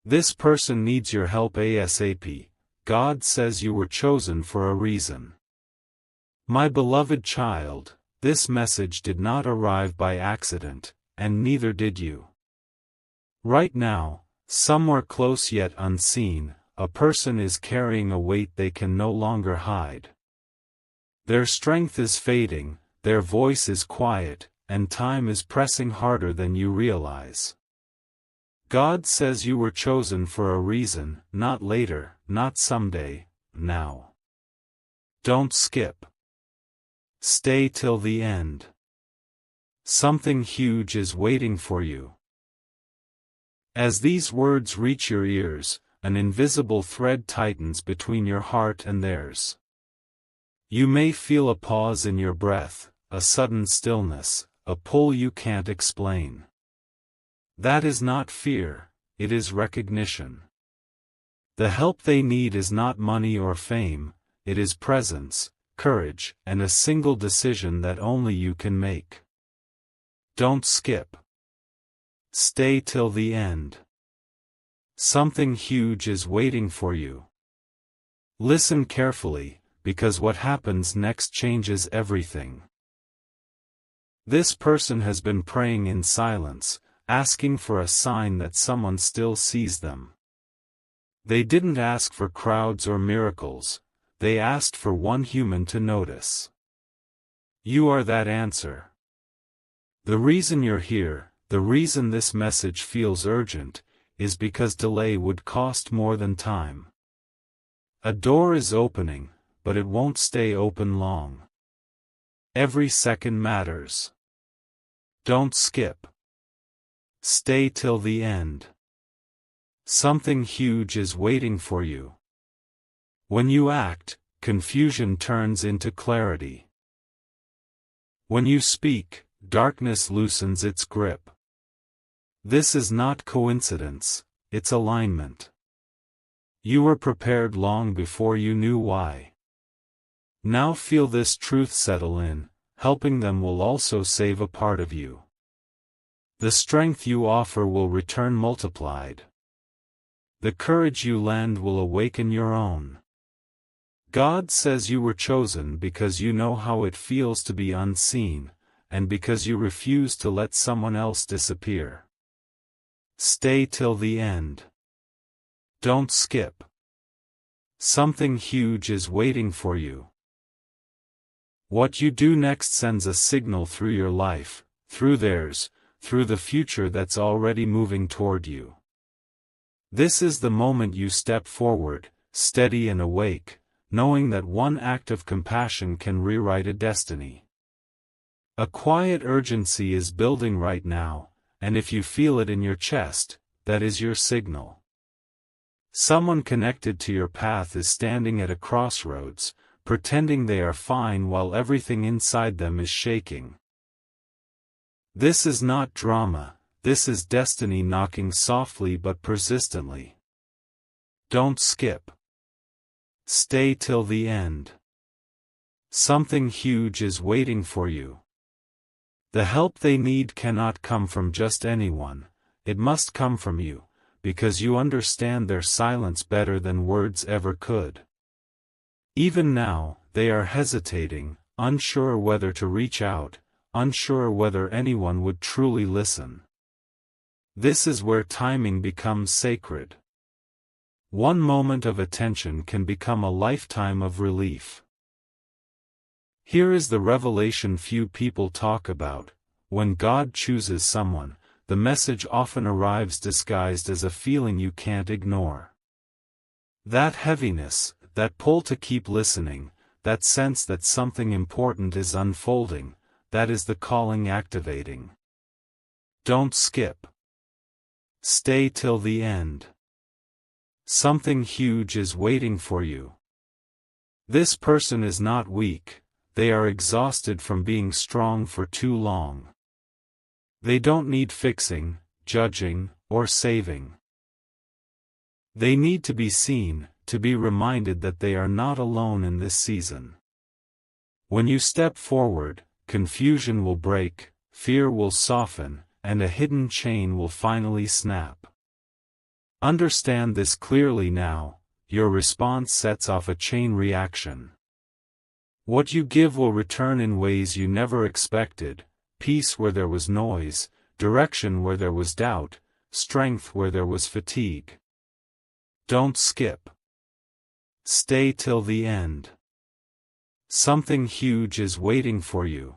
This person needs your help ASAP. God says you were chosen for a reason. My beloved child, this message did not arrive by accident, and neither did you. Right now, somewhere close yet unseen, a person is carrying a weight they can no longer hide. Their strength is fading, their voice is quiet, and time is pressing harder than you realize. God says you were chosen for a reason, not later, not someday, now. Don't skip. Stay till the end. Something huge is waiting for you. As these words reach your ears, an invisible thread tightens between your heart and theirs. You may feel a pause in your breath, a sudden stillness, a pull you can't explain. That is not fear, it is recognition. The help they need is not money or fame, it is presence, courage, and a single decision that only you can make. Don't skip. Stay till the end. Something huge is waiting for you. Listen carefully, because what happens next changes everything. This person has been praying in silence, asking for a sign that someone still sees them. They didn't ask for crowds or miracles, they asked for one human to notice. You are that answer. The reason you're here, the reason this message feels urgent, is because delay would cost more than time. A door is opening, but it won't stay open long. Every second matters. Don't skip. Stay till the end. Something huge is waiting for you. When you act, confusion turns into clarity. When you speak, darkness loosens its grip. This is not coincidence, it's alignment. You were prepared long before you knew why. Now feel this truth settle in, helping them will also save a part of you. The strength you offer will return multiplied. The courage you lend will awaken your own. God says you were chosen because you know how it feels to be unseen, and because you refuse to let someone else disappear. Stay till the end. Don't skip. Something huge is waiting for you. What you do next sends a signal through your life, through theirs, through the future that's already moving toward you. This is the moment you step forward, steady and awake, knowing that one act of compassion can rewrite a destiny. A quiet urgency is building right now, and if you feel it in your chest, that is your signal. Someone connected to your path is standing at a crossroads, pretending they are fine while everything inside them is shaking. This is not drama, this is destiny knocking softly but persistently. Don't skip. Stay till the end. Something huge is waiting for you. The help they need cannot come from just anyone, it must come from you, because you understand their silence better than words ever could. Even now, they are hesitating, unsure whether to reach out, unsure whether anyone would truly listen. This is where timing becomes sacred. One moment of attention can become a lifetime of relief. Here is the revelation few people talk about. When God chooses someone, the message often arrives disguised as a feeling you can't ignore. That heaviness, that pull to keep listening, that sense that something important is unfolding, that is the calling activating. Don't skip. Stay till the end. Something huge is waiting for you. This person is not weak, they are exhausted from being strong for too long. They don't need fixing, judging, or saving. They need to be seen, to be reminded that they are not alone in this season. When you step forward, confusion will break, fear will soften, and a hidden chain will finally snap. Understand this clearly now. Your response sets off a chain reaction. What you give will return in ways you never expected: peace where there was noise, direction where there was doubt, strength where there was fatigue. Don't skip. Stay till the end. Something huge is waiting for you.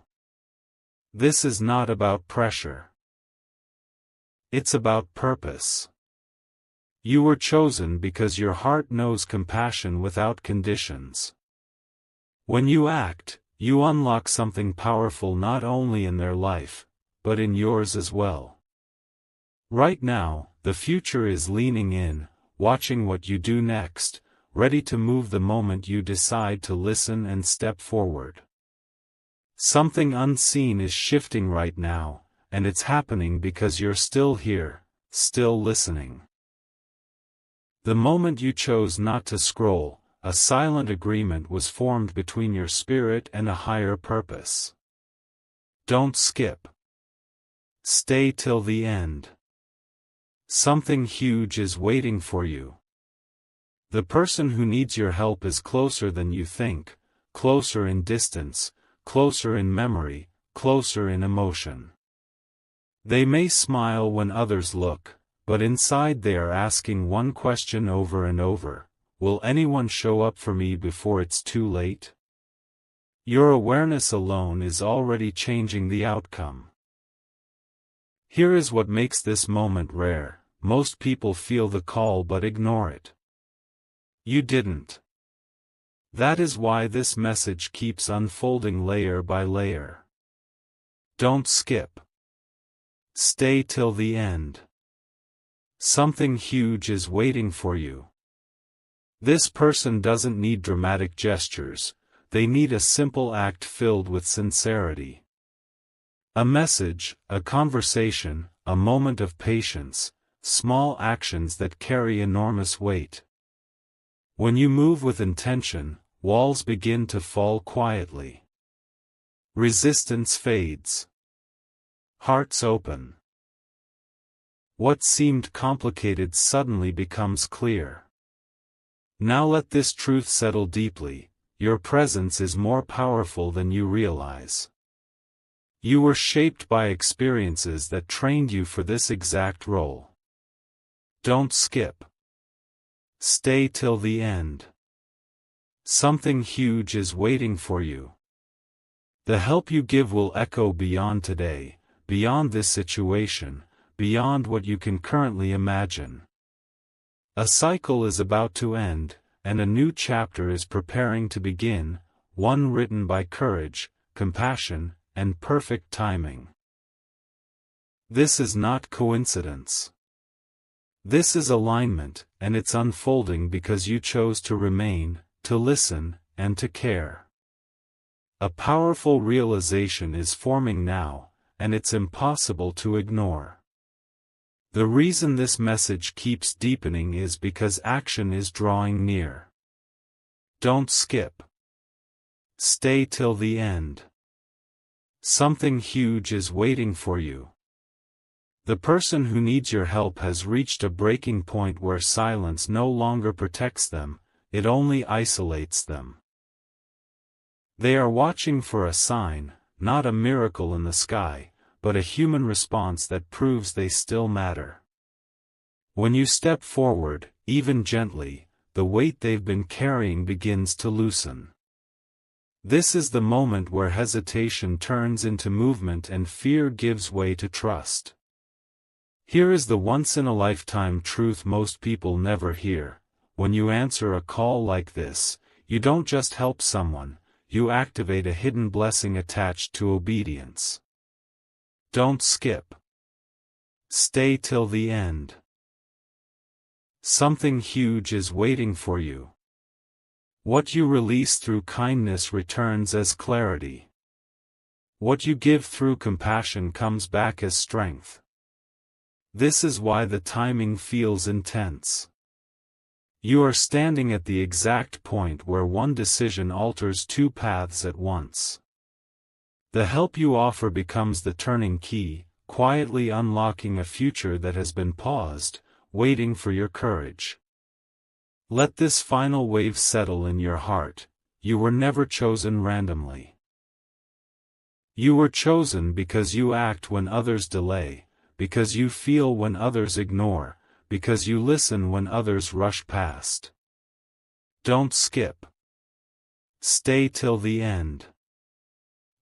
This is not about pressure. It's about purpose. You were chosen because your heart knows compassion without conditions. When you act, you unlock something powerful not only in their life, but in yours as well. Right now, the future is leaning in, watching what you do next, ready to move the moment you decide to listen and step forward. Something unseen is shifting right now, and it's happening because you're still here, still listening. The moment you chose not to scroll, a silent agreement was formed between your spirit and a higher purpose. Don't skip. Stay till the end. Something huge is waiting for you. The person who needs your help is closer than you think, closer in distance, closer in memory, closer in emotion. They may smile when others look, but inside they are asking one question over and over: will anyone show up for me before it's too late? Your awareness alone is already changing the outcome. Here is what makes this moment rare: most people feel the call but ignore it. You didn't. That is why this message keeps unfolding layer by layer. Don't skip. Stay till the end. Something huge is waiting for you. This person doesn't need dramatic gestures, they need a simple act filled with sincerity. A message, a conversation, a moment of patience, small actions that carry enormous weight. When you move with intention, walls begin to fall quietly. Resistance fades. Hearts open. What seemed complicated suddenly becomes clear. Now let this truth settle deeply: your presence is more powerful than you realize. You were shaped by experiences that trained you for this exact role. Don't skip. Stay till the end. Something huge is waiting for you. The help you give will echo beyond today, beyond this situation, beyond what you can currently imagine. A cycle is about to end, and a new chapter is preparing to begin, one written by courage, compassion, and perfect timing. This is not coincidence. This is alignment, and it's unfolding because you chose to remain, to listen, and to care. A powerful realization is forming now, and it's impossible to ignore. The reason this message keeps deepening is because action is drawing near. Don't skip. Stay till the end. Something huge is waiting for you. The person who needs your help has reached a breaking point where silence no longer protects them, it only isolates them. They are watching for a sign, not a miracle in the sky, but a human response that proves they still matter. When you step forward, even gently, the weight they've been carrying begins to loosen. This is the moment where hesitation turns into movement and fear gives way to trust. Here is the once-in-a-lifetime truth most people never hear: when you answer a call like this, you don't just help someone, you activate a hidden blessing attached to obedience. Don't skip. Stay till the end. Something huge is waiting for you. What you release through kindness returns as clarity. What you give through compassion comes back as strength. This is why the timing feels intense. You are standing at the exact point where one decision alters two paths at once. The help you offer becomes the turning key, quietly unlocking a future that has been paused, waiting for your courage. Let this final wave settle in your heart. You were never chosen randomly. You were chosen because you act when others delay, because you feel when others ignore, because you listen when others rush past. Don't skip. Stay till the end.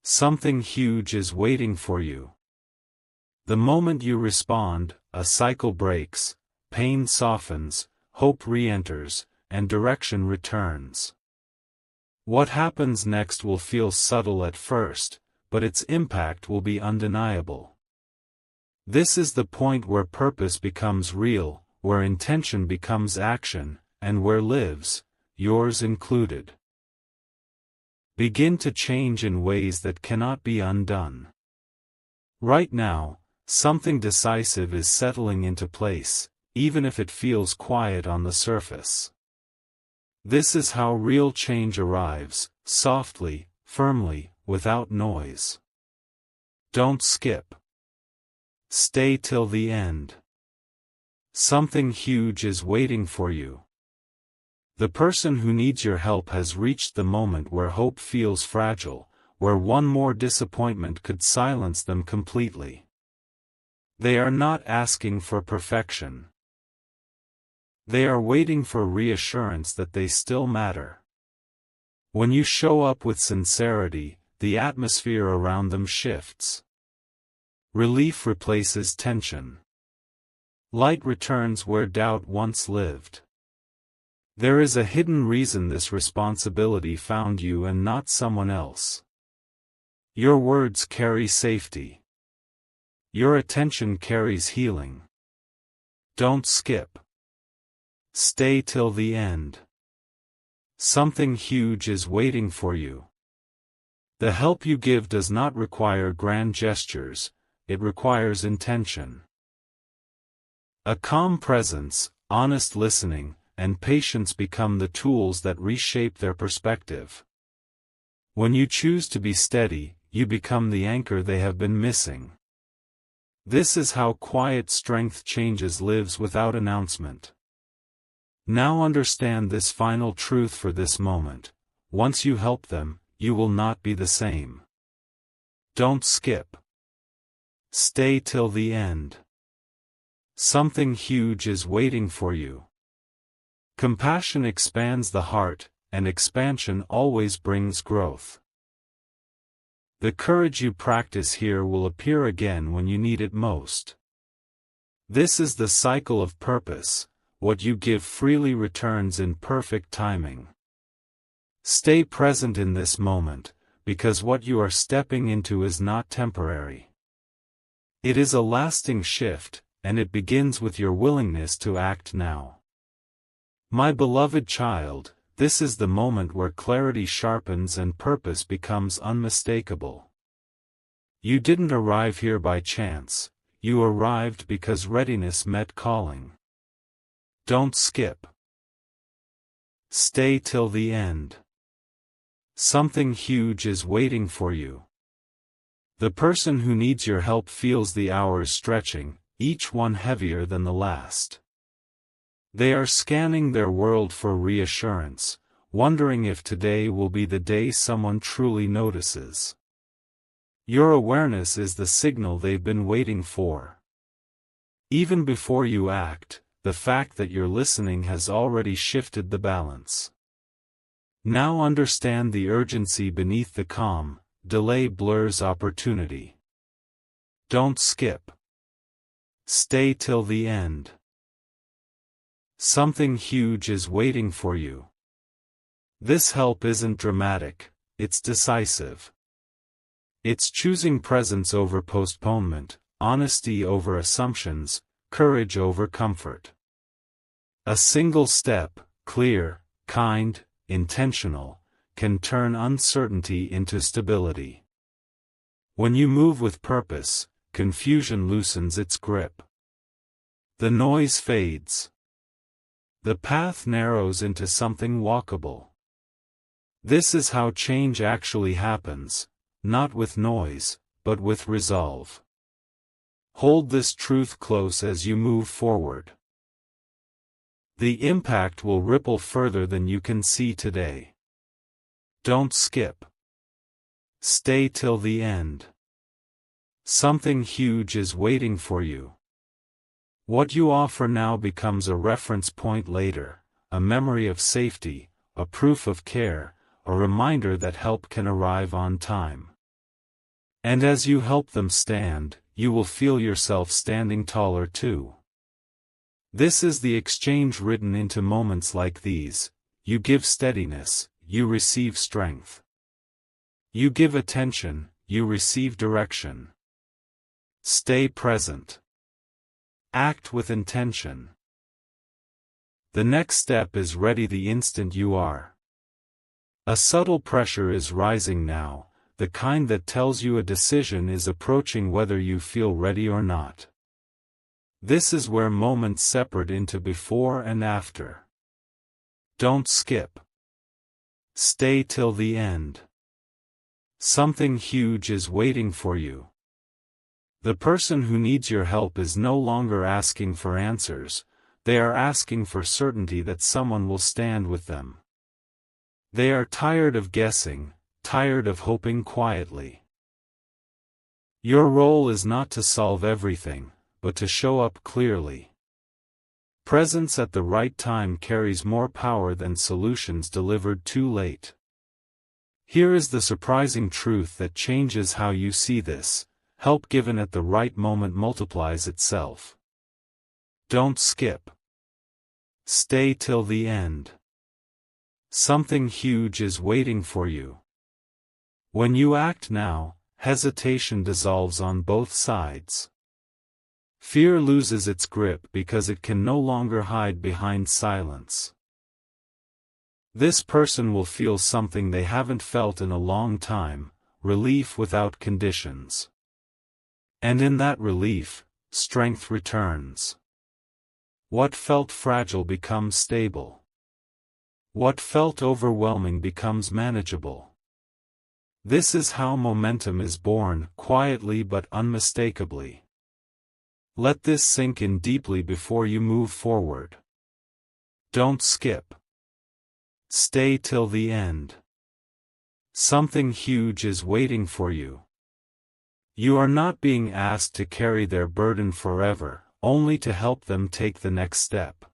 Something huge is waiting for you. The moment you respond, a cycle breaks, pain softens, hope re-enters, and direction returns. What happens next will feel subtle at first, but its impact will be undeniable. This is the point where purpose becomes real, where intention becomes action, and where lives, yours included, begin to change in ways that cannot be undone. Right now, something decisive is settling into place, even if it feels quiet on the surface. This is how real change arrives, softly, firmly, without noise. Don't skip. Stay till the end. Something huge is waiting for you. The person who needs your help has reached the moment where hope feels fragile, where one more disappointment could silence them completely. They are not asking for perfection. They are waiting for reassurance that they still matter. When you show up with sincerity, the atmosphere around them shifts. Relief replaces tension. Light returns where doubt once lived. There is a hidden reason this responsibility found you and not someone else. Your words carry safety. Your attention carries healing. Don't skip. Stay till the end. Something huge is waiting for you. The help you give does not require grand gestures, it requires intention. A calm presence, honest listening, and patience become the tools that reshape their perspective. When you choose to be steady, you become the anchor they have been missing. This is how quiet strength changes lives without announcement. Now understand this final truth for this moment. Once you help them, you will not be the same. Don't skip. Stay till the end. Something huge is waiting for you. Compassion expands the heart, and expansion always brings growth. The courage you practice here will appear again when you need it most. This is the cycle of purpose. What you give freely returns in perfect timing. Stay present in this moment, because what you are stepping into is not temporary. It is a lasting shift, and it begins with your willingness to act now. My beloved child, this is the moment where clarity sharpens and purpose becomes unmistakable. You didn't arrive here by chance, you arrived because readiness met calling. Don't skip. Stay till the end. Something huge is waiting for you. The person who needs your help feels the hours stretching, each one heavier than the last. They are scanning their world for reassurance, wondering if today will be the day someone truly notices. Your awareness is the signal they've been waiting for. Even before you act, the fact that you're listening has already shifted the balance. Now understand the urgency beneath the calm. Delay blurs opportunity. Don't skip. Stay till the end. Something huge is waiting for you. This help isn't dramatic, it's decisive. It's choosing presence over postponement, honesty over assumptions, courage over comfort. A single step, clear, kind, intentional, can turn uncertainty into stability. When you move with purpose, confusion loosens its grip. The noise fades. The path narrows into something walkable. This is how change actually happens, not with noise, but with resolve. Hold this truth close as you move forward. The impact will ripple further than you can see today. Don't skip. Stay till the end. Something huge is waiting for you. What you offer now becomes a reference point later, a memory of safety, a proof of care, a reminder that help can arrive on time. And as you help them stand, you will feel yourself standing taller too. This is the exchange written into moments like these. You give steadiness, you receive strength. You give attention, you receive direction. Stay present. Act with intention. The next step is ready the instant you are. A subtle pressure is rising now, the kind that tells you a decision is approaching whether you feel ready or not. This is where moments separate into before and after. Don't skip. Stay till the end. Something huge is waiting for you. The person who needs your help is no longer asking for answers, they are asking for certainty that someone will stand with them. They are tired of guessing, tired of hoping quietly. Your role is not to solve everything, but to show up clearly. Presence at the right time carries more power than solutions delivered too late. Here is the surprising truth that changes how you see this: help given at the right moment multiplies itself. Don't skip. Stay till the end. Something huge is waiting for you. When you act now, hesitation dissolves on both sides. Fear loses its grip because it can no longer hide behind silence. This person will feel something they haven't felt in a long time, relief without conditions. And in that relief, strength returns. What felt fragile becomes stable. What felt overwhelming becomes manageable. This is how momentum is born, quietly but unmistakably. Let this sink in deeply before you move forward. Don't skip. Stay till the end. Something huge is waiting for you. You are not being asked to carry their burden forever, only to help them take the next step.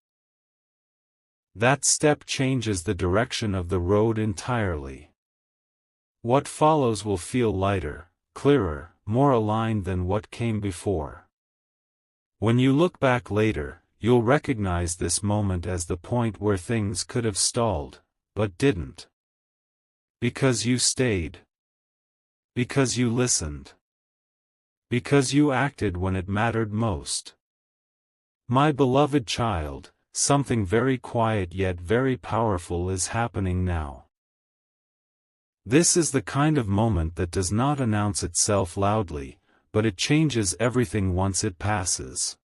That step changes the direction of the road entirely. What follows will feel lighter, clearer, more aligned than what came before. When you look back later, you'll recognize this moment as the point where things could have stalled, but didn't. Because you stayed. Because you listened. Because you acted when it mattered most. My beloved child, something very quiet yet very powerful is happening now. This is the kind of moment that does not announce itself loudly, but it changes everything once it passes.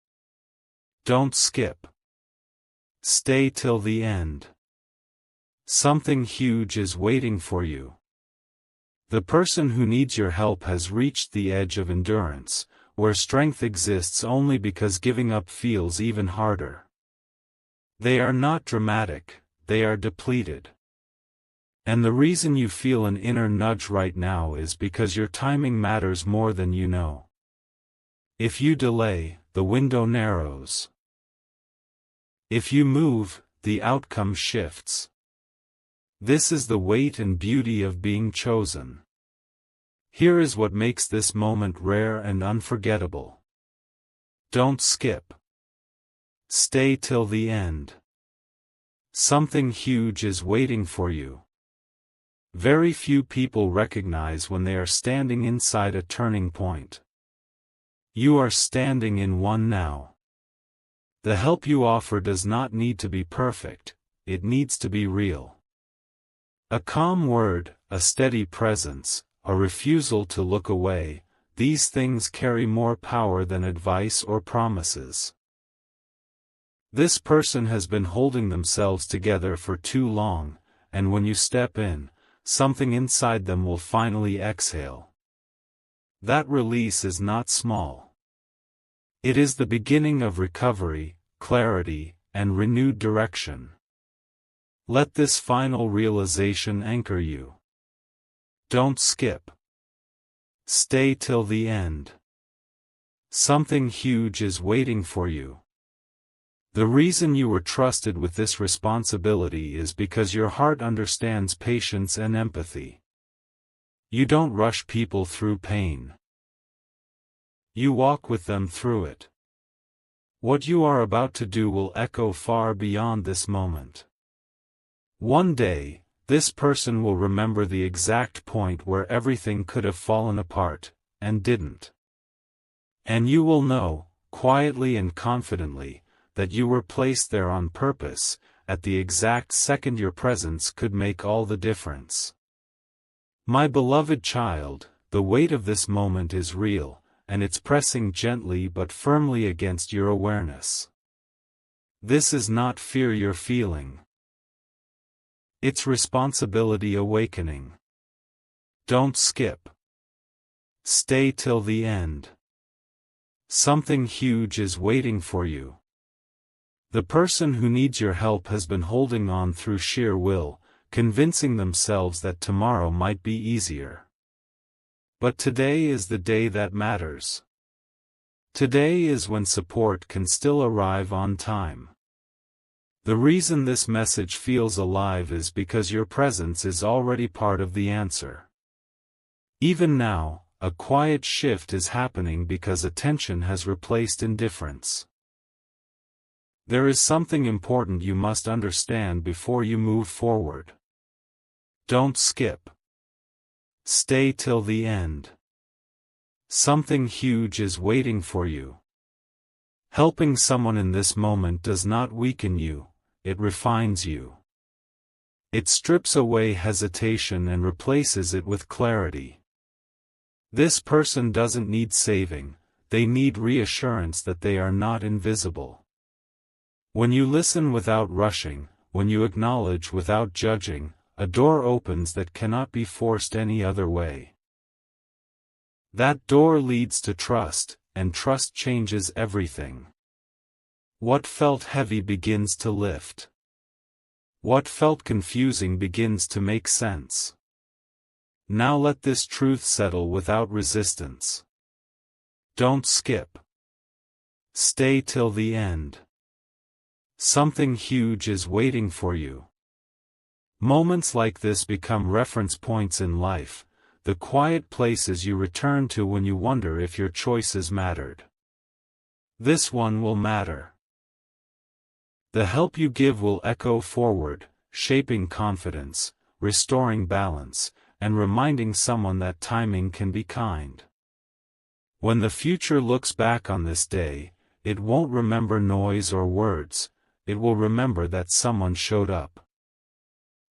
Don't skip. Stay till the end. Something huge is waiting for you. The person who needs your help has reached the edge of endurance, where strength exists only because giving up feels even harder. They are not dramatic, they are depleted. And the reason you feel an inner nudge right now is because your timing matters more than you know. If you delay, the window narrows. If you move, the outcome shifts. This is the weight and beauty of being chosen. Here is what makes this moment rare and unforgettable. Don't skip. Stay till the end. Something huge is waiting for you. Very few people recognize when they are standing inside a turning point. You are standing in one now. The help you offer does not need to be perfect, it needs to be real. A calm word, a steady presence, a refusal to look away, these things carry more power than advice or promises. This person has been holding themselves together for too long, and when you step in, something inside them will finally exhale. That release is not small. It is the beginning of recovery, clarity, and renewed direction. Let this final realization anchor you. Don't skip. Stay till the end. Something huge is waiting for you. The reason you were trusted with this responsibility is because your heart understands patience and empathy. You don't rush people through pain. You walk with them through it. What you are about to do will echo far beyond this moment. One day, this person will remember the exact point where everything could have fallen apart, and didn't. And you will know, quietly and confidently, that you were placed there on purpose, at the exact second your presence could make all the difference. My beloved child, the weight of this moment is real, and it's pressing gently but firmly against your awareness. This is not fear you're feeling. It's responsibility awakening. Don't skip. Stay till the end. Something huge is waiting for you. The person who needs your help has been holding on through sheer will, convincing themselves that tomorrow might be easier. But today is the day that matters. Today is when support can still arrive on time. The reason this message feels alive is because your presence is already part of the answer. Even now, a quiet shift is happening because attention has replaced indifference. There is something important you must understand before you move forward. Don't skip. Stay till the end. Something huge is waiting for you. Helping someone in this moment does not weaken you, it refines you. It strips away hesitation and replaces it with clarity. This person doesn't need saving, they need reassurance that they are not invisible. When you listen without rushing, when you acknowledge without judging, a door opens that cannot be forced any other way. That door leads to trust, and trust changes everything. What felt heavy begins to lift. What felt confusing begins to make sense. Now let this truth settle without resistance. Don't skip. Stay till the end. Something huge is waiting for you. Moments like this become reference points in life, the quiet places you return to when you wonder if your choices mattered. This one will matter. The help you give will echo forward, shaping confidence, restoring balance, and reminding someone that timing can be kind. When the future looks back on this day, it won't remember noise or words, it will remember that someone showed up.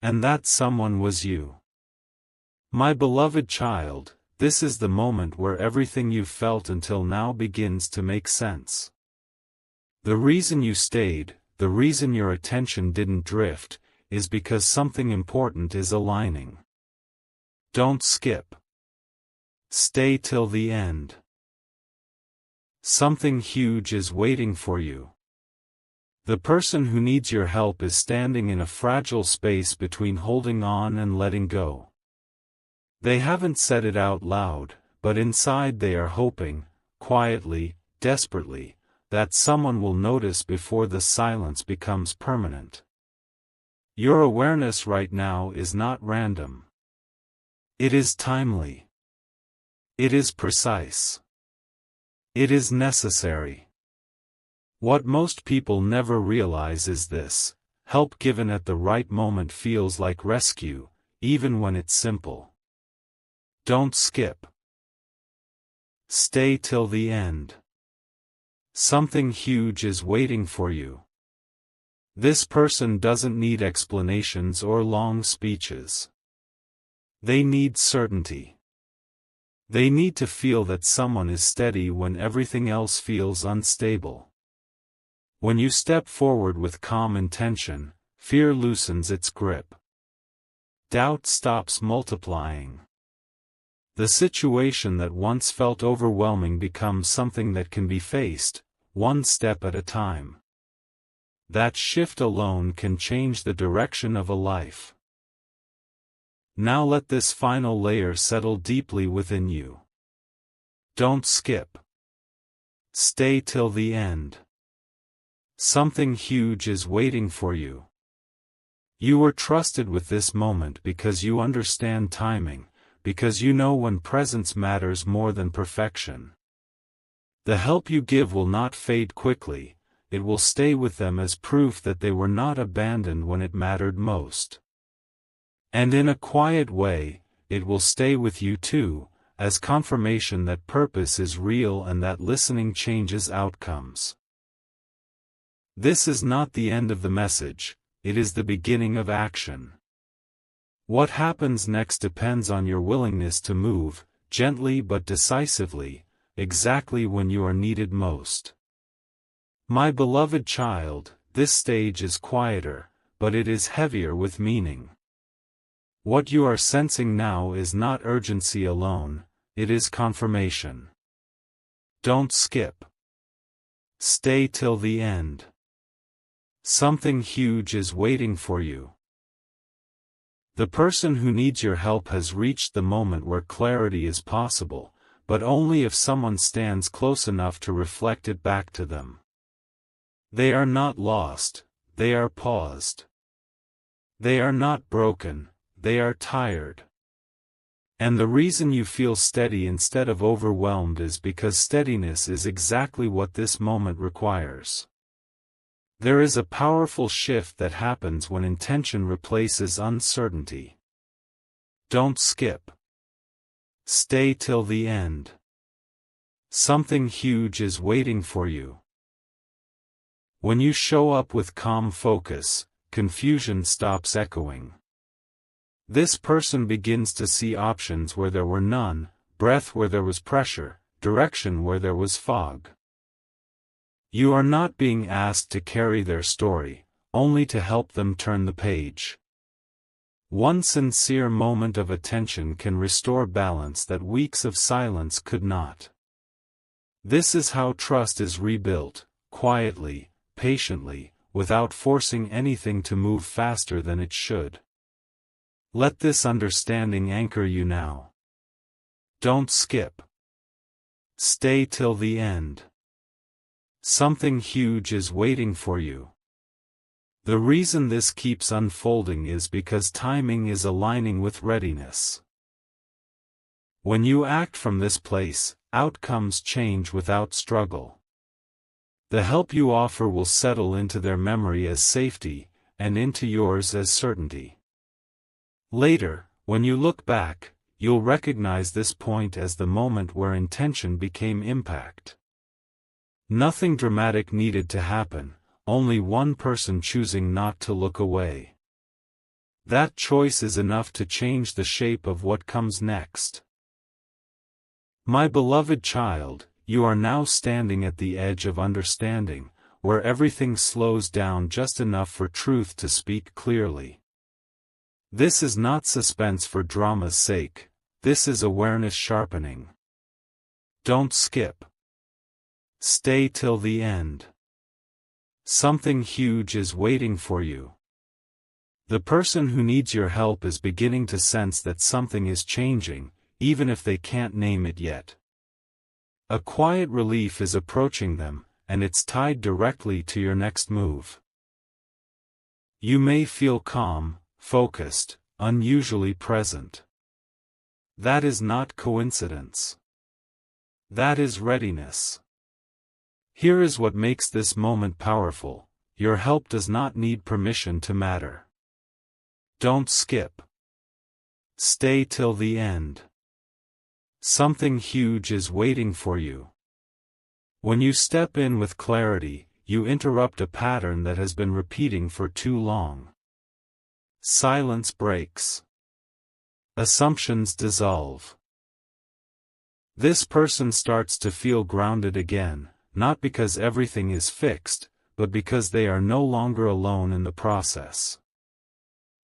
And that someone was you. My beloved child, this is the moment where everything you've felt until now begins to make sense. The reason you stayed, the reason your attention didn't drift, is because something important is aligning. Don't skip. Stay till the end. Something huge is waiting for you. The person who needs your help is standing in a fragile space between holding on and letting go. They haven't said it out loud, but inside they are hoping, quietly, desperately, that someone will notice before the silence becomes permanent. Your awareness right now is not random. It is timely. It is precise. It is necessary. What most people never realize is this: help given at the right moment feels like rescue, even when it's simple. Don't skip. Stay till the end. Something huge is waiting for you. This person doesn't need explanations or long speeches. They need certainty. They need to feel that someone is steady when everything else feels unstable. When you step forward with calm intention, fear loosens its grip. Doubt stops multiplying. The situation that once felt overwhelming becomes something that can be faced, one step at a time. That shift alone can change the direction of a life. Now let this final layer settle deeply within you. Don't skip. Stay till the end. Something huge is waiting for you. You were trusted with this moment because you understand timing, because you know when presence matters more than perfection. The help you give will not fade quickly, it will stay with them as proof that they were not abandoned when it mattered most. And in a quiet way, it will stay with you too, as confirmation that purpose is real and that listening changes outcomes. This is not the end of the message, it is the beginning of action. What happens next depends on your willingness to move, gently but decisively, exactly when you are needed most. My beloved child, this stage is quieter, but it is heavier with meaning. What you are sensing now is not urgency alone, it is confirmation. Don't skip. Stay till the end. Something huge is waiting for you. The person who needs your help has reached the moment where clarity is possible, but only if someone stands close enough to reflect it back to them. They are not lost, they are paused. They are not broken, they are tired. And the reason you feel steady instead of overwhelmed is because steadiness is exactly what this moment requires. There is a powerful shift that happens when intention replaces uncertainty. Don't skip. Stay till the end. Something huge is waiting for you. When you show up with calm focus, confusion stops echoing. This person begins to see options where there were none, breath where there was pressure, direction where there was fog. You are not being asked to carry their story, only to help them turn the page. One sincere moment of attention can restore balance that weeks of silence could not. This is how trust is rebuilt, quietly, patiently, without forcing anything to move faster than it should. Let this understanding anchor you now. Don't skip. Stay till the end. Something huge is waiting for you. The reason this keeps unfolding is because timing is aligning with readiness. When you act from this place, outcomes change without struggle. The help you offer will settle into their memory as safety, and into yours as certainty. Later, when you look back, you'll recognize this point as the moment where intention became impact. Nothing dramatic needed to happen, only one person choosing not to look away. That choice is enough to change the shape of what comes next. My beloved child, you are now standing at the edge of understanding, where everything slows down just enough for truth to speak clearly. This is not suspense for drama's sake, this is awareness sharpening. Don't skip. Stay till the end. Something huge is waiting for you. The person who needs your help is beginning to sense that something is changing, even if they can't name it yet. A quiet relief is approaching them, and it's tied directly to your next move. You may feel calm, focused, unusually present. That is not coincidence. That is readiness. Here is what makes this moment powerful: your help does not need permission to matter. Don't skip. Stay till the end. Something huge is waiting for you. When you step in with clarity, you interrupt a pattern that has been repeating for too long. Silence breaks. Assumptions dissolve. This person starts to feel grounded again, not because everything is fixed, but because they are no longer alone in the process.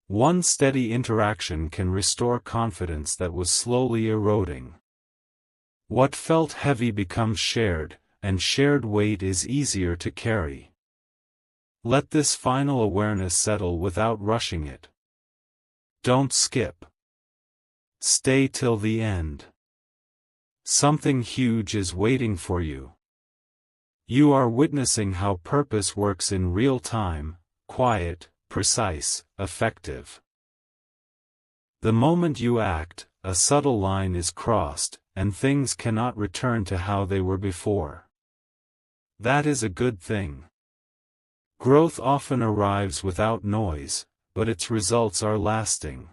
One steady interaction can restore confidence that was slowly eroding. What felt heavy becomes shared, and shared weight is easier to carry. Let this final awareness settle without rushing it. Don't skip. Stay till the end. Something huge is waiting for you. You are witnessing how purpose works in real time, quiet, precise, effective. The moment you act, a subtle line is crossed, and things cannot return to how they were before. That is a good thing. Growth often arrives without noise, but its results are lasting.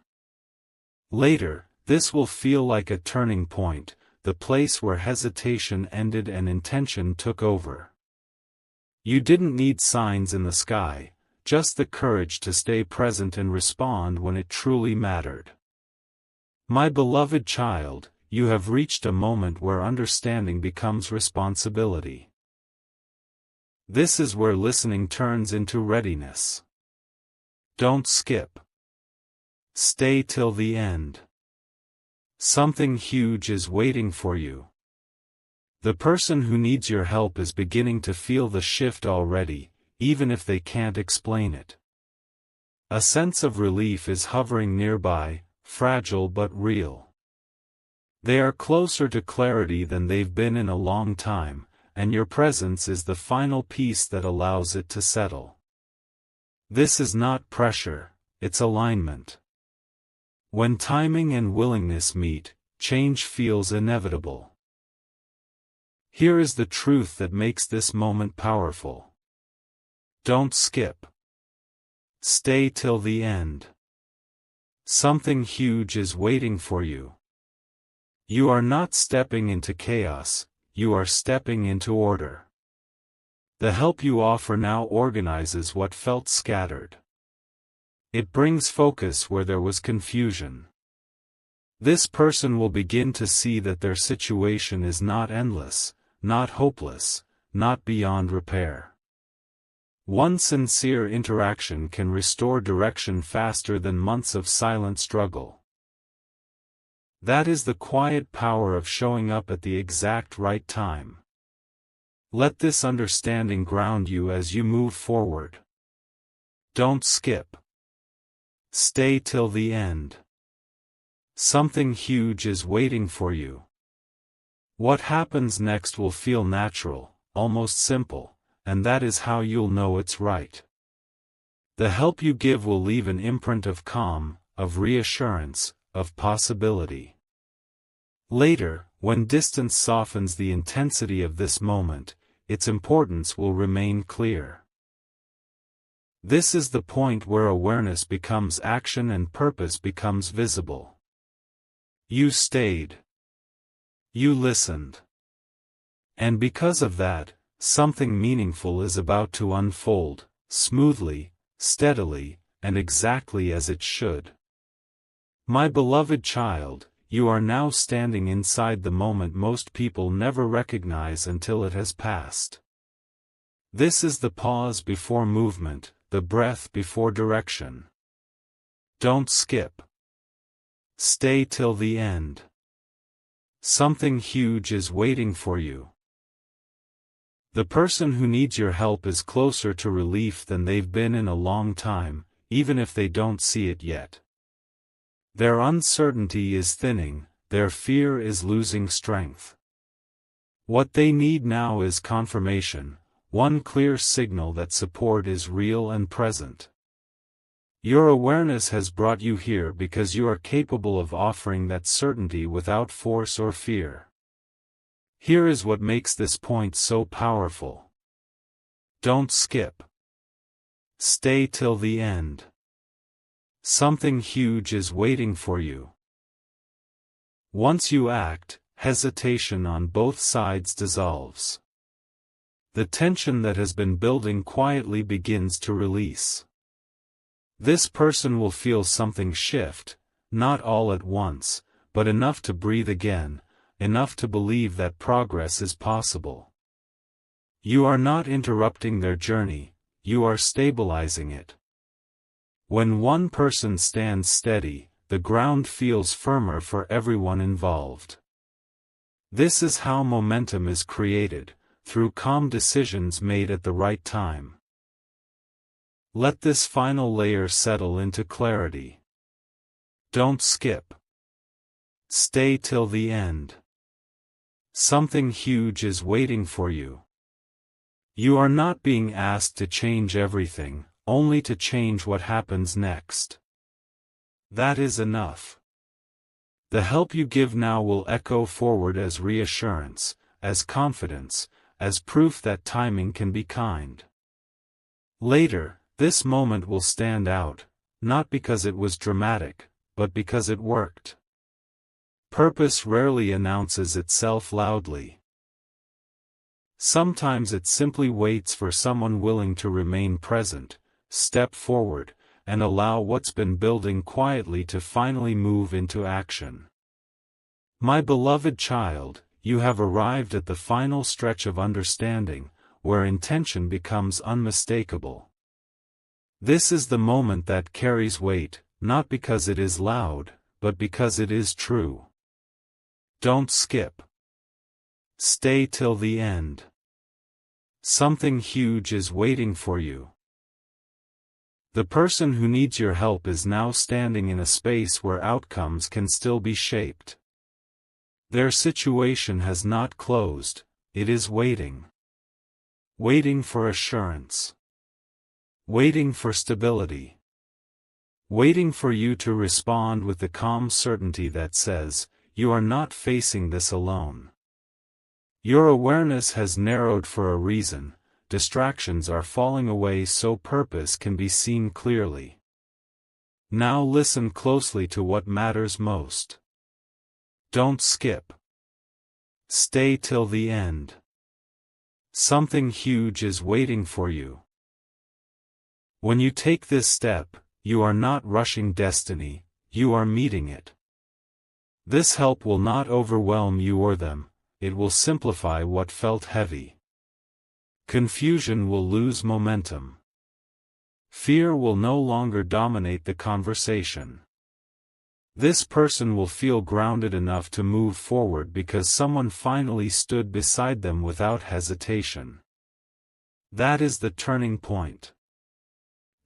Later, this will feel like a turning point, the place where hesitation ended and intention took over. You didn't need signs in the sky, just the courage to stay present and respond when it truly mattered. My beloved child, you have reached a moment where understanding becomes responsibility. This is where listening turns into readiness. Don't skip. Stay till the end. Something huge is waiting for you. The person who needs your help is beginning to feel the shift already, even if they can't explain it. A sense of relief is hovering nearby, fragile but real. They are closer to clarity than they've been in a long time, and your presence is the final piece that allows it to settle. This is not pressure, it's alignment. When timing and willingness meet, change feels inevitable. Here is the truth that makes this moment powerful. Don't skip. Stay till the end. Something huge is waiting for you. You are not stepping into chaos, you are stepping into order. The help you offer now organizes what felt scattered. It brings focus where there was confusion. This person will begin to see that their situation is not endless, not hopeless, not beyond repair. One sincere interaction can restore direction faster than months of silent struggle. That is the quiet power of showing up at the exact right time. Let this understanding ground you as you move forward. Don't skip. Stay till the end. Something huge is waiting for you. What happens next will feel natural, almost simple, and that is how you'll know it's right. The help you give will leave an imprint of calm, of reassurance, of possibility. Later, when distance softens the intensity of this moment, its importance will remain clear. This is the point where awareness becomes action and purpose becomes visible. You stayed. You listened. And because of that, something meaningful is about to unfold, smoothly, steadily, and exactly as it should. My beloved child, you are now standing inside the moment most people never recognize until it has passed. This is the pause before movement, the breath before direction. Don't skip. Stay till the end. Something huge is waiting for you. The person who needs your help is closer to relief than they've been in a long time, even if they don't see it yet. Their uncertainty is thinning, their fear is losing strength. What they need now is confirmation, one clear signal that support is real and present. Your awareness has brought you here because you are capable of offering that certainty without force or fear. Here is what makes this point so powerful. Don't skip. Stay till the end. Something huge is waiting for you. Once you act, hesitation on both sides dissolves. The tension that has been building quietly begins to release. This person will feel something shift, not all at once, but enough to breathe again, enough to believe that progress is possible. You are not interrupting their journey, you are stabilizing it. When one person stands steady, the ground feels firmer for everyone involved. This is how momentum is created, through calm decisions made at the right time. Let this final layer settle into clarity. Don't skip. Stay till the end. Something huge is waiting for you. You are not being asked to change everything, only to change what happens next. That is enough. The help you give now will echo forward as reassurance, as confidence, as proof that timing can be kind. Later, this moment will stand out, not because it was dramatic, but because it worked. Purpose rarely announces itself loudly. Sometimes it simply waits for someone willing to remain present, step forward, and allow what's been building quietly to finally move into action. My beloved child, you have arrived at the final stretch of understanding, where intention becomes unmistakable. This is the moment that carries weight, not because it is loud, but because it is true. Don't skip. Stay till the end. Something huge is waiting for you. The person who needs your help is now standing in a space where outcomes can still be shaped. Their situation has not closed, it is waiting. Waiting for assurance. Waiting for stability. Waiting for you to respond with the calm certainty that says, you are not facing this alone. Your awareness has narrowed for a reason, distractions are falling away so purpose can be seen clearly. Now listen closely to what matters most. Don't skip. Stay till the end. Something huge is waiting for you. When you take this step, you are not rushing destiny, you are meeting it. This help will not overwhelm you or them, it will simplify what felt heavy. Confusion will lose momentum. Fear will no longer dominate the conversation. This person will feel grounded enough to move forward because someone finally stood beside them without hesitation. That is the turning point.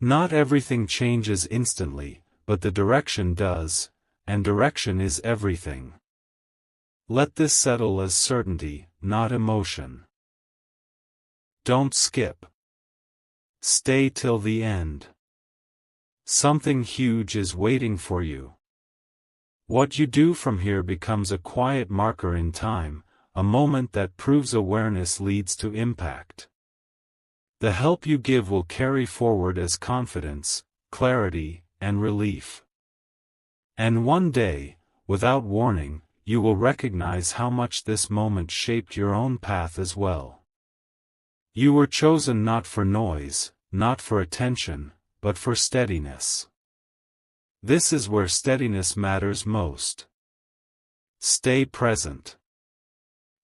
Not everything changes instantly, but the direction does, and direction is everything. Let this settle as certainty, not emotion. Don't skip. Stay till the end. Something huge is waiting for you. What you do from here becomes a quiet marker in time, a moment that proves awareness leads to impact. The help you give will carry forward as confidence, clarity, and relief. And one day, without warning, you will recognize how much this moment shaped your own path as well. You were chosen not for noise, not for attention, but for steadiness. This is where steadiness matters most. Stay present.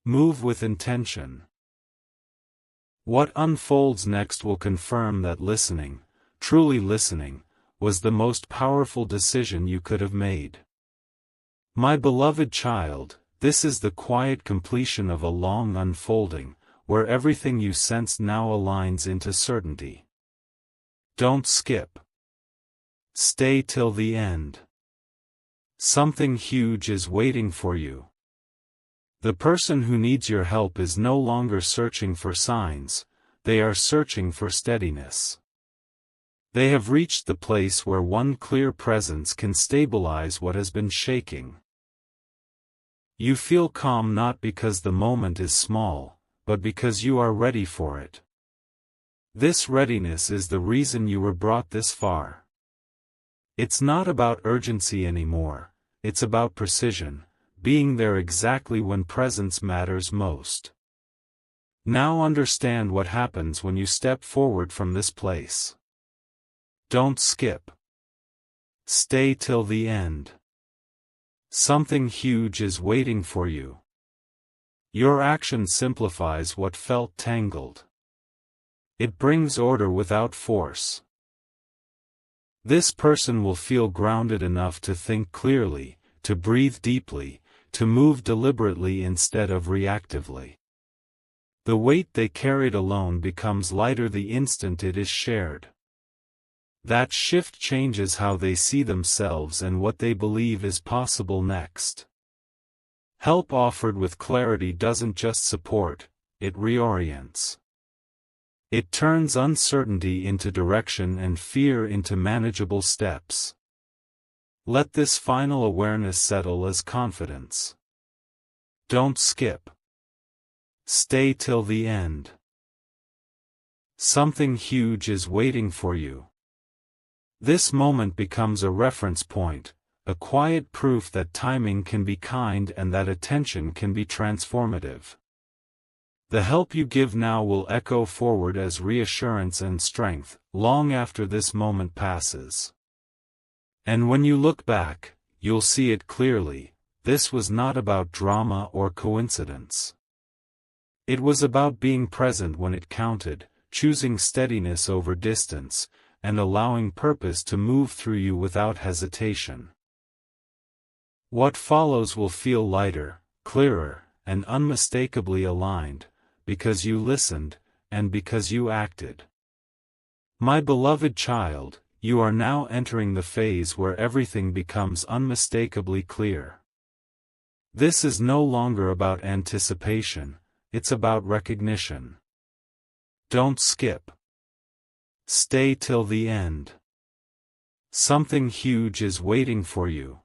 Move with intention. What unfolds next will confirm that listening, truly listening, was the most powerful decision you could have made. My beloved child, this is the quiet completion of a long unfolding, where everything you sense now aligns into certainty. Don't skip. Stay till the end. Something huge is waiting for you. The person who needs your help is no longer searching for signs, they are searching for steadiness. They have reached the place where one clear presence can stabilize what has been shaking. You feel calm not because the moment is small, but because you are ready for it. This readiness is the reason you were brought this far. It's not about urgency anymore, it's about precision, being there exactly when presence matters most. Now understand what happens when you step forward from this place. Don't skip. Stay till the end. Something huge is waiting for you. Your action simplifies what felt tangled. It brings order without force. This person will feel grounded enough to think clearly, to breathe deeply, to move deliberately instead of reactively. The weight they carried alone becomes lighter the instant it is shared. That shift changes how they see themselves and what they believe is possible next. Help offered with clarity doesn't just support, it reorients. It turns uncertainty into direction and fear into manageable steps. Let this final awareness settle as confidence. Don't skip. Stay till the end. Something huge is waiting for you. This moment becomes a reference point, a quiet proof that timing can be kind and that attention can be transformative. The help you give now will echo forward as reassurance and strength, long after this moment passes. And when you look back, you'll see it clearly. This was not about drama or coincidence. It was about being present when it counted, choosing steadiness over distance, and allowing purpose to move through you without hesitation. What follows will feel lighter, clearer, and unmistakably aligned, because you listened, and because you acted. My beloved child, you are now entering the phase where everything becomes unmistakably clear. This is no longer about anticipation, it's about recognition. Don't skip. Stay till the end. Something huge is waiting for you.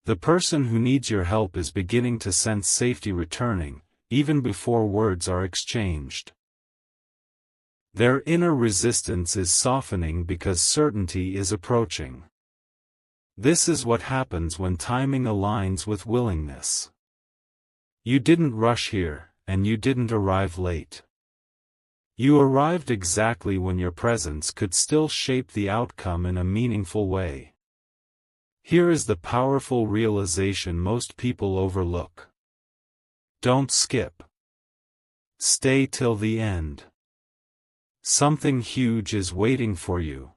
The person who needs your help is beginning to sense safety returning, even before words are exchanged. Their inner resistance is softening because certainty is approaching. This is what happens when timing aligns with willingness. You didn't rush here, and you didn't arrive late. You arrived exactly when your presence could still shape the outcome in a meaningful way. Here is the powerful realization most people overlook. Don't skip. Stay till the end. Something huge is waiting for you.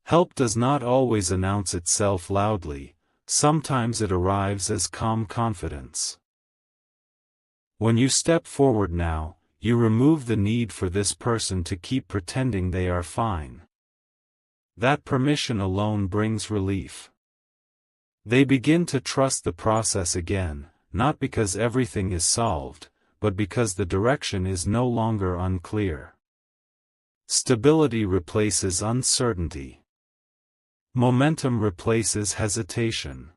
Help does not always announce itself loudly, sometimes it arrives as calm confidence. When you step forward now, you remove the need for this person to keep pretending they are fine. That permission alone brings relief. They begin to trust the process again, not because everything is solved, but because the direction is no longer unclear. Stability replaces uncertainty. Momentum replaces hesitation.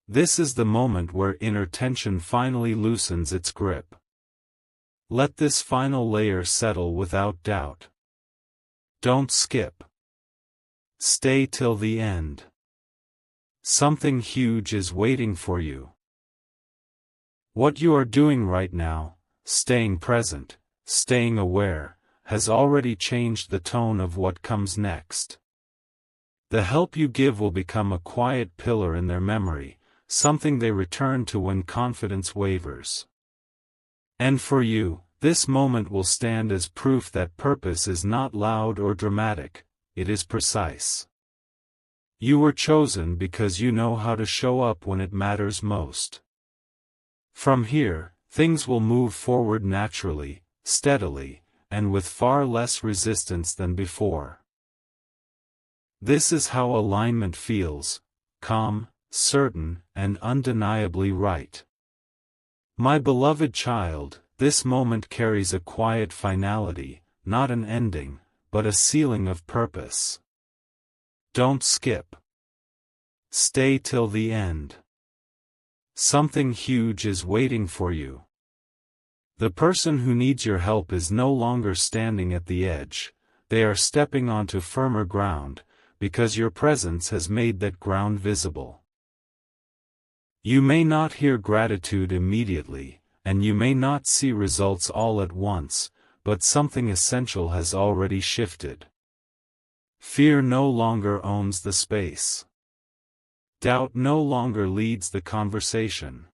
This is the moment where inner tension finally loosens its grip. Let this final layer settle without doubt. Don't skip. Stay till the end. Something huge is waiting for you. What you are doing right now, staying present, staying aware, has already changed the tone of what comes next. The help you give will become a quiet pillar in their memory, something they return to when confidence wavers. And for you, this moment will stand as proof that purpose is not loud or dramatic, it is precise. You were chosen because you know how to show up when it matters most. From here, things will move forward naturally, steadily, and with far less resistance than before. This is how alignment feels: calm, certain, and undeniably right. My beloved child, this moment carries a quiet finality, not an ending, but a sealing of purpose. Don't skip. Stay till the end. Something huge is waiting for you. The person who needs your help is no longer standing at the edge, they are stepping onto firmer ground, because your presence has made that ground visible. You may not hear gratitude immediately, and you may not see results all at once, but something essential has already shifted. Fear no longer owns the space. Doubt no longer leads the conversation.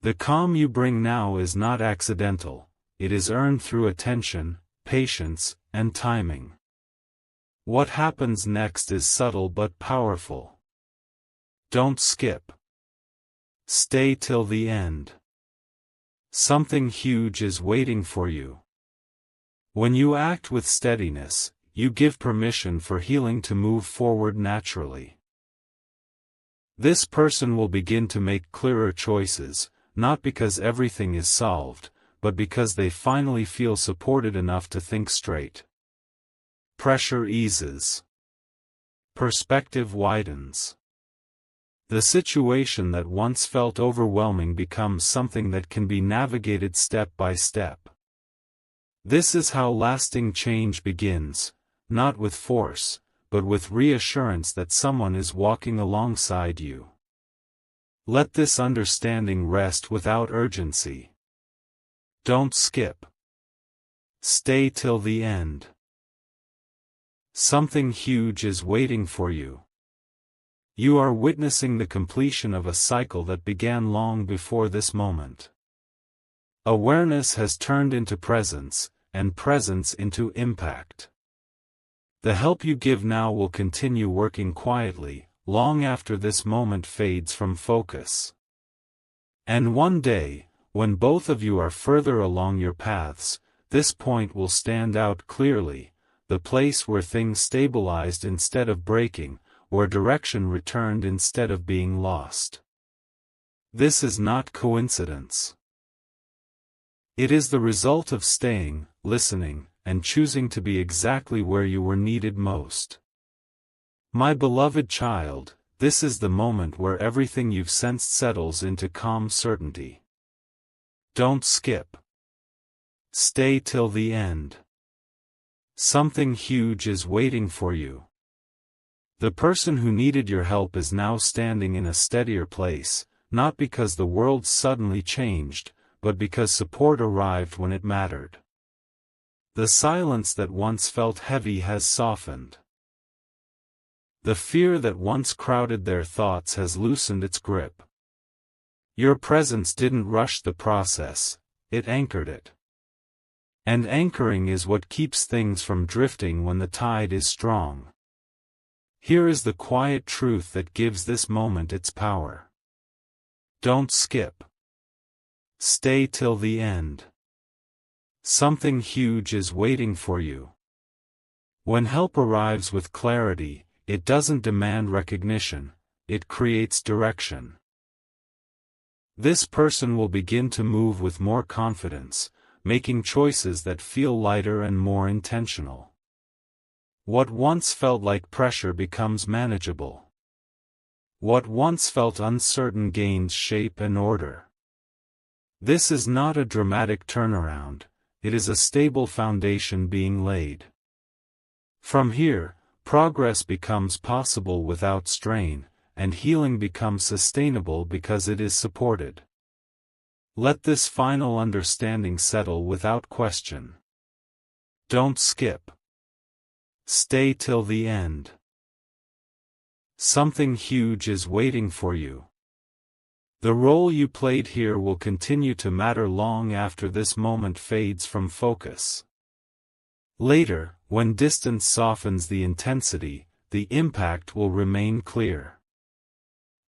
The calm you bring now is not accidental, it is earned through attention, patience, and timing. What happens next is subtle but powerful. Don't skip. Stay till the end. Something huge is waiting for you. When you act with steadiness, you give permission for healing to move forward naturally. This person will begin to make clearer choices, not because everything is solved, but because they finally feel supported enough to think straight. Pressure eases. Perspective widens. The situation that once felt overwhelming becomes something that can be navigated step by step. This is how lasting change begins, not with force, but with reassurance that someone is walking alongside you. Let this understanding rest without urgency. Don't skip. Stay till the end. Something huge is waiting for you. You are witnessing the completion of a cycle that began long before this moment. Awareness has turned into presence, and presence into impact. The help you give now will continue working quietly, long after this moment fades from focus. And one day, when both of you are further along your paths, this point will stand out clearly, the place where things stabilized instead of breaking, where direction returned instead of being lost. This is not coincidence. It is the result of staying, listening, and choosing to be exactly where you were needed most. My beloved child, this is the moment where everything you've sensed settles into calm certainty. Don't skip. Stay till the end. Something huge is waiting for you. The person who needed your help is now standing in a steadier place, not because the world suddenly changed, but because support arrived when it mattered. The silence that once felt heavy has softened. The fear that once crowded their thoughts has loosened its grip. Your presence didn't rush the process, it anchored it. And anchoring is what keeps things from drifting when the tide is strong. Here is the quiet truth that gives this moment its power. Don't skip. Stay till the end. Something huge is waiting for you. When help arrives with clarity, it doesn't demand recognition, it creates direction. This person will begin to move with more confidence, making choices that feel lighter and more intentional. What once felt like pressure becomes manageable. What once felt uncertain gains shape and order. This is not a dramatic turnaround, it is a stable foundation being laid. From here, progress becomes possible without strain, and healing becomes sustainable because it is supported. Let this final understanding settle without question. Don't skip. Stay till the end. Something huge is waiting for you. The role you played here will continue to matter long after this moment fades from focus. Later, when distance softens the intensity, the impact will remain clear.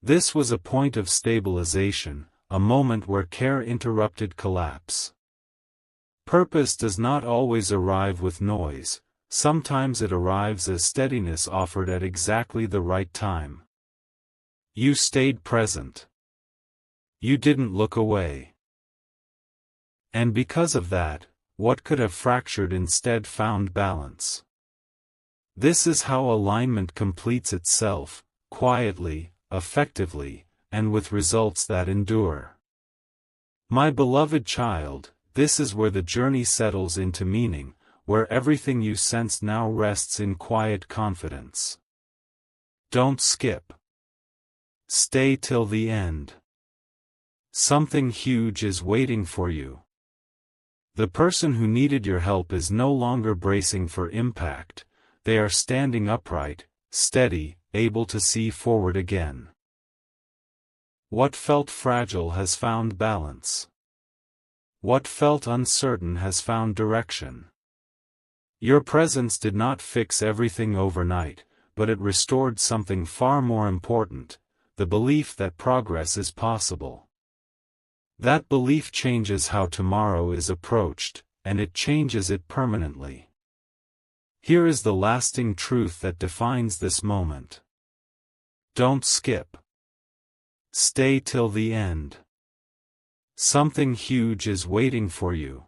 This was a point of stabilization, a moment where care interrupted collapse. Purpose does not always arrive with noise. Sometimes it arrives as steadiness offered at exactly the right time. You stayed present. You didn't look away. And because of that, what could have fractured instead found balance. This is how alignment completes itself, quietly, effectively, and with results that endure. My beloved child, this is where the journey settles into meaning, where everything you sense now rests in quiet confidence. Don't skip. Stay till the end. Something huge is waiting for you. The person who needed your help is no longer bracing for impact, they are standing upright, steady, able to see forward again. What felt fragile has found balance. What felt uncertain has found direction. Your presence did not fix everything overnight, but it restored something far more important, the belief that progress is possible. That belief changes how tomorrow is approached, and it changes it permanently. Here is the lasting truth that defines this moment. Don't skip. Stay till the end. Something huge is waiting for you.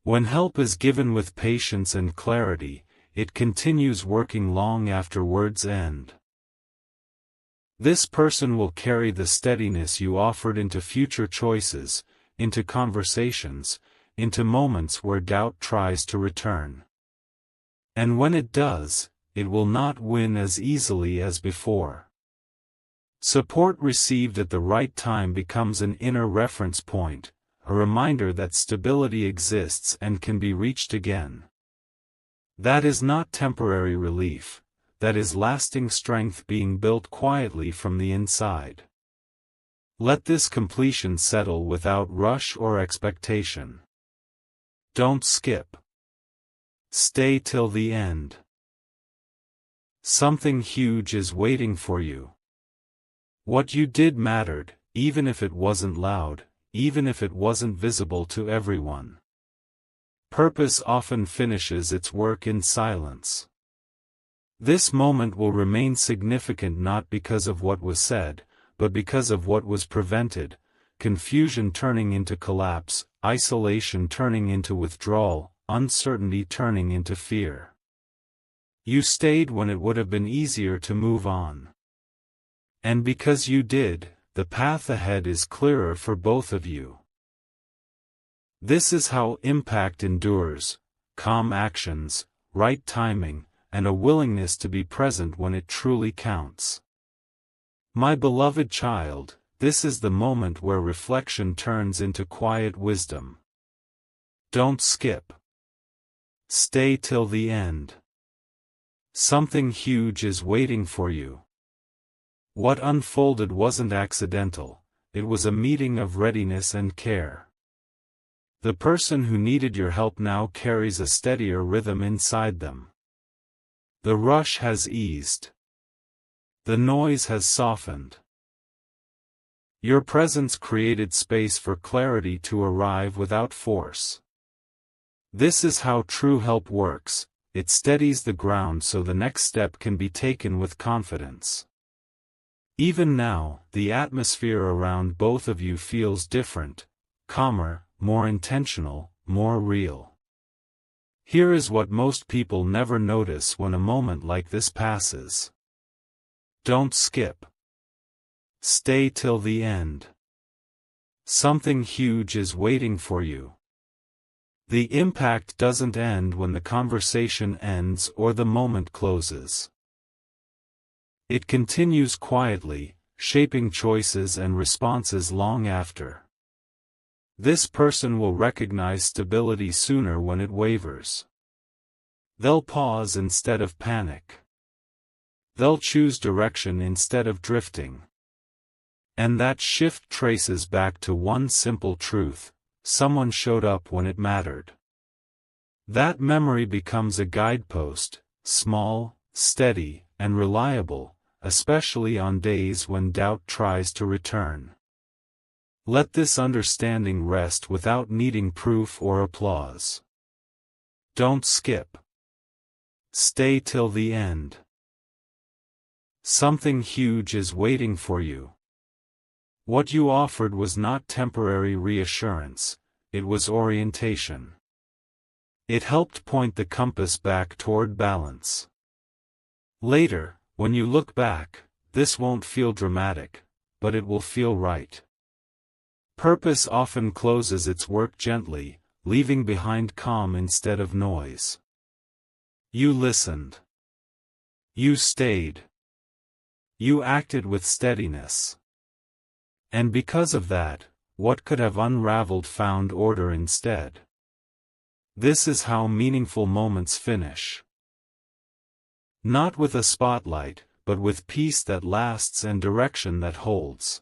When help is given with patience and clarity, it continues working long after words end. This person will carry the steadiness you offered into future choices, into conversations, into moments where doubt tries to return. And when it does, it will not win as easily as before. Support received at the right time becomes an inner reference point, a reminder that stability exists and can be reached again. That is not temporary relief, that is lasting strength being built quietly from the inside. Let this completion settle without rush or expectation. Don't skip. Stay till the end. Something huge is waiting for you. What you did mattered, even if it wasn't loud, even if it wasn't visible to everyone. Purpose often finishes its work in silence. This moment will remain significant not because of what was said, but because of what was prevented, confusion turning into collapse, isolation turning into withdrawal, uncertainty turning into fear. You stayed when it would have been easier to move on. And because you did, the path ahead is clearer for both of you. This is how impact endures: calm actions, right timing, and a willingness to be present when it truly counts. My beloved child, this is the moment where reflection turns into quiet wisdom. Don't skip. Stay till the end. Something huge is waiting for you. What unfolded wasn't accidental, it was a meeting of readiness and care. The person who needed your help now carries a steadier rhythm inside them. The rush has eased. The noise has softened. Your presence created space for clarity to arrive without force. This is how true help works: it steadies the ground so the next step can be taken with confidence. Even now, the atmosphere around both of you feels different, calmer, more intentional, more real. Here is what most people never notice when a moment like this passes. Don't skip. Stay till the end. Something huge is waiting for you. The impact doesn't end when the conversation ends or the moment closes. It continues quietly, shaping choices and responses long after. This person will recognize stability sooner when it wavers. They'll pause instead of panic. They'll choose direction instead of drifting. And that shift traces back to one simple truth: someone showed up when it mattered. That memory becomes a guidepost, small, steady, and reliable, especially on days when doubt tries to return. Let this understanding rest without needing proof or applause. Don't skip. Stay till the end. Something huge is waiting for you. What you offered was not temporary reassurance, it was orientation. It helped point the compass back toward balance. Later, when you look back, this won't feel dramatic, but it will feel right. Purpose often closes its work gently, leaving behind calm instead of noise. You listened. You stayed. You acted with steadiness. And because of that, what could have unraveled found order instead. This is how meaningful moments finish. Not with a spotlight, but with peace that lasts and direction that holds.